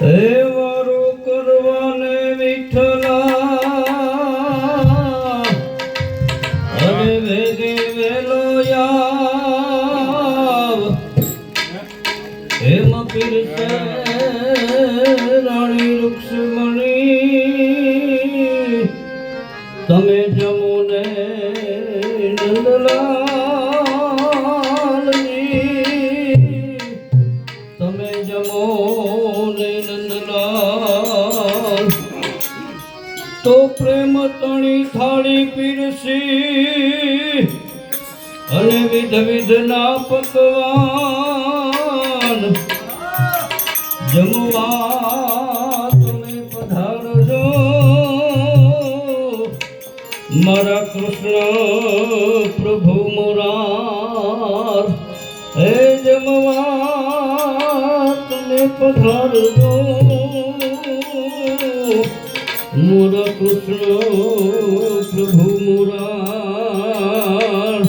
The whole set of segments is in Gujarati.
હે વારો કરવાને વિઠ્ઠલા અરે વેગે વેલો યાવ હે મપીરસે રાણી રૂક્ષ્મણી તમે જમુને નંદલાલજી તમે જમોને નંદલાલ તો પ્રેમ તણી થાળી પીરસી અને વિધ વિધના પકવાન જમવા તમે પધારજો મારા કૃષ્ણ પ્રભુ મુરાર હે જમવા તમે પધારજો મોરા કૃષ્ણ પ્રભુ મુરાર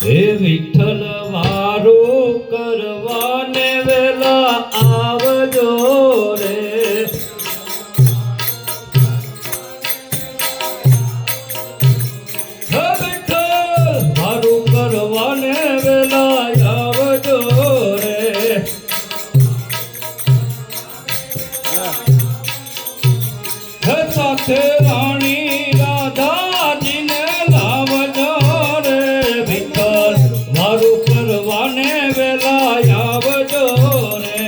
હે વિઠ્ઠલ વારો કરવાને વેલા આવજો રે હે વિઠ્ઠલ વારો કરવાને વેલા આવજો રે હે સાથે રાણી રાધાજીને લાવજો રે વિઠ્ઠલ વારું કરવાને વેલા આવજો રે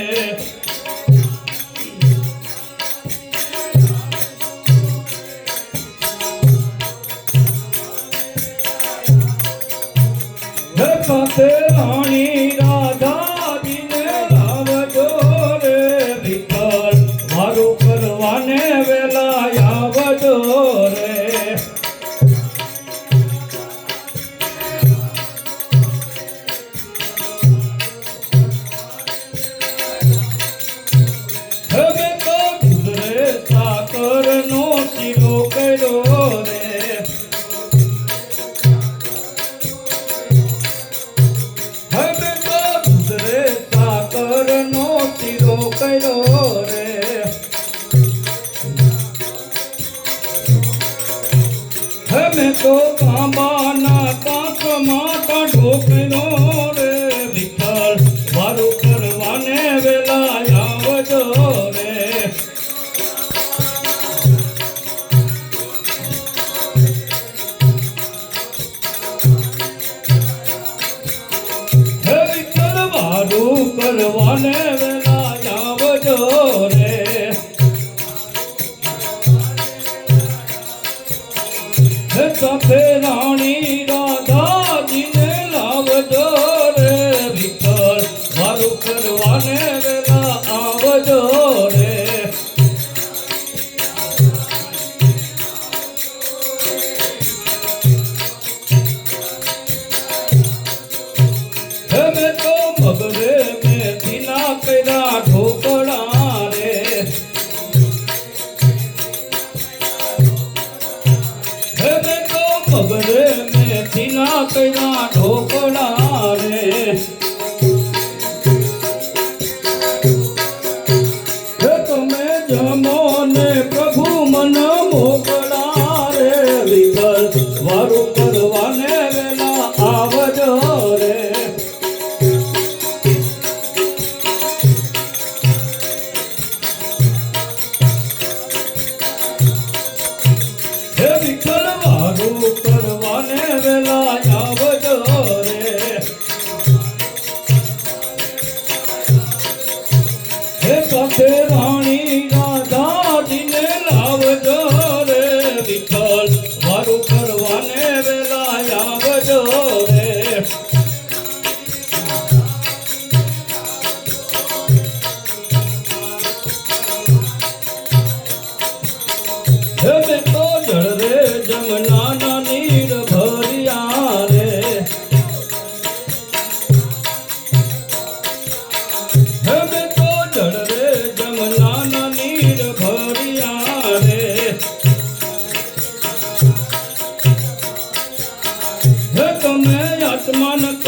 હે સાથે રાણી રાધાજીને લાવજો રે વિઠ્ઠલ વારું કરવાને વેલા આવજો રે હવે તો ગુજરે સાકરનો શીરો કર્યો રે હવે તો ગુજરે સાકરનો શીરો કર્યો રે હમે તો તાંબાના કાંસમાં કાઢો કર્યો રે વિઠ્ઠલ વારું કરવાને વેલા આવજો રે હે વિઠ્ઠલ વારું કરવાને વેલા આવજો રે સાથે રાણી રાધાજીને લાવજો રે વિઠ્ઠલ વારું કરવાને વેલા આવજો રે હમે તો મગરે મેથીના કર્યા ઢોકળા રે મગરે મેથીના કર્યા ઢોકળા રે હે તમે જમો ને પ્રભુ મન મોકળા રે વિઠ્ઠલ વારું કરવાને વેલા આવજો રે હે વિઠ્ઠલ વારું કરવાને વેલા આવજો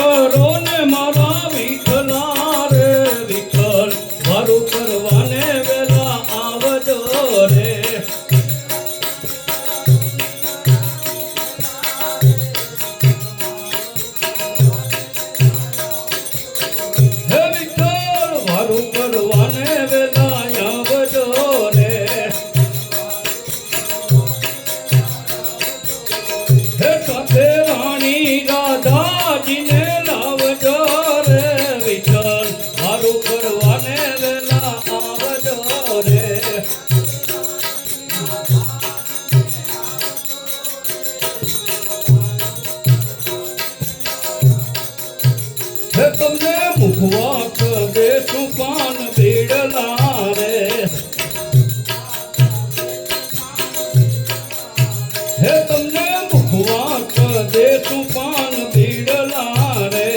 કરો ને મારા વિઠ્ઠલા રે વિઠ્ઠલ વારું કરવાને વેલા આવજો રે હે વિઠ્ઠલ વારું કરવાને વેલા આવજો રે હે સાથે રાણી રાધાજીને લાવજો રે વિઠ્ઠલ વારું કરવાને વેલા આવજો રે હે તમને મુખવાસ દેશું પાન બીડલા રે હે તમને મુખવાસ દેશું પાન બીડલા રે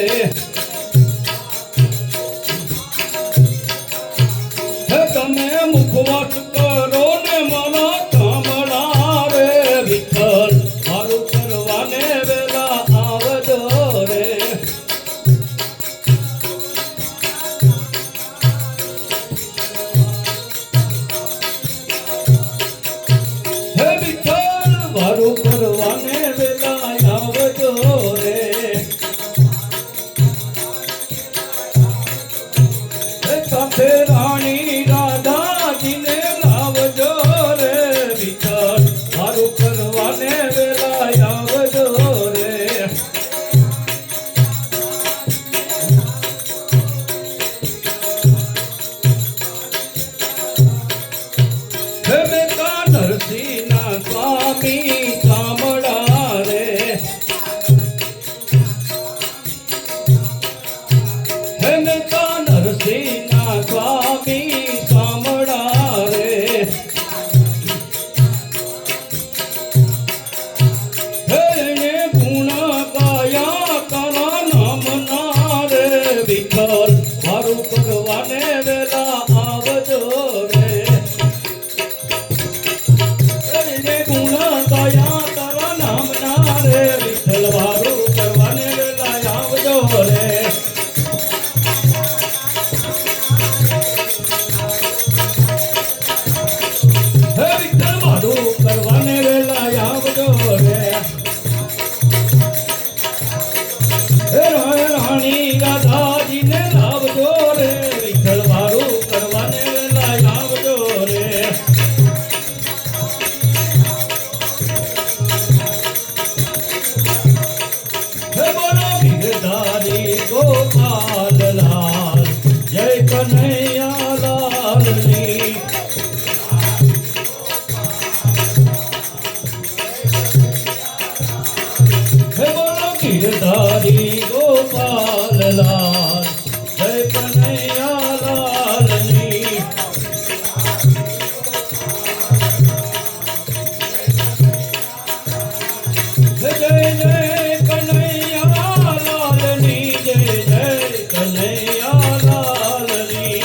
હે તમે મુખવાસ કરો ને મારા કામળા રે વિઠ્ઠલ મારું કરવાને વેલા આવજો રે હે વિઠ્ઠલ વારું કરવાને વેલા આવજો રે હે સાથે રાણી રાધાજીને લાવજો રે વિઠ્ઠલ વારું કરવાને વેલા આવજો રે હે બેટા નરસિંહના સ્વામી કામળા રે હે બેટા નરસિંહના સ્વામી કામળા રે હે એને ગુણ ગાયા તારા નામના રે વિઠ્ઠલ વારું કરવાને વેલા આવજો રે એને ગુણ ગાયા તારા નામના રે વિઠ્ઠલ વારું કરવાને વેલા આવજો રે હે વિઠ્ઠલ વારું કરવાને વેલા આવજો રે હે રાણી રાધાજીને લાવજો રે વિઠ્ઠલ વારું કરવાને વેલા આવજો રે હે બોલો ગિરધારી ગોપાલ લાલ જય કનૈયા લાલની હે બોલો ગિરધારી ગોપાલ લાલ જય કનૈયા લાલની જય જય કનૈયા લાલની જય જય કનૈયા લાલની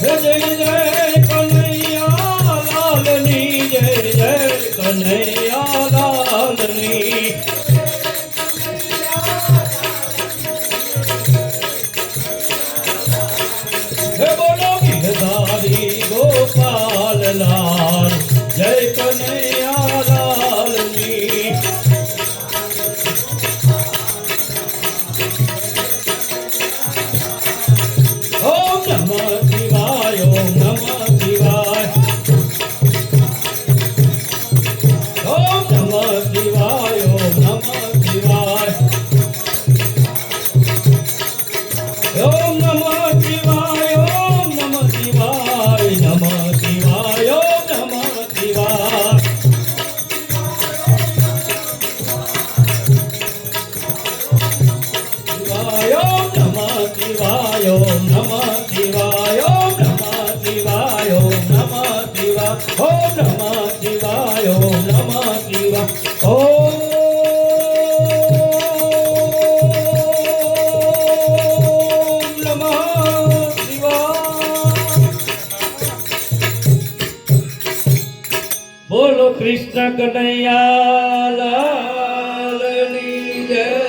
જય જય કનૈયા લાલની જય જય કનૈયા લાલની હે બોલો ગિરધારી ગોપાલ લાલ જય કનૈયા લાલની ઓમ નમઃ શિવાય ઓમ નમઃ શિવાય ઓમ નમઃ શિવાય ઓમ નમઃ શિવાય ઓમ નમઃ શિવાય ઓમ નમઃ શિવાય નમઃ શિવાય ઓમ નમઃ શિવાય શિવાય ઓમ નમઃ શિવાય ઓમ નમઃ શિવાય ઓમ નમઃ શિવાય ઓમ નમઃ શિવાય ઓમ નમઃ શિવાય ઓમ નમઃ શિવાય ઓમ બોલો કૃષ્ણ કનૈયા લાલની જય.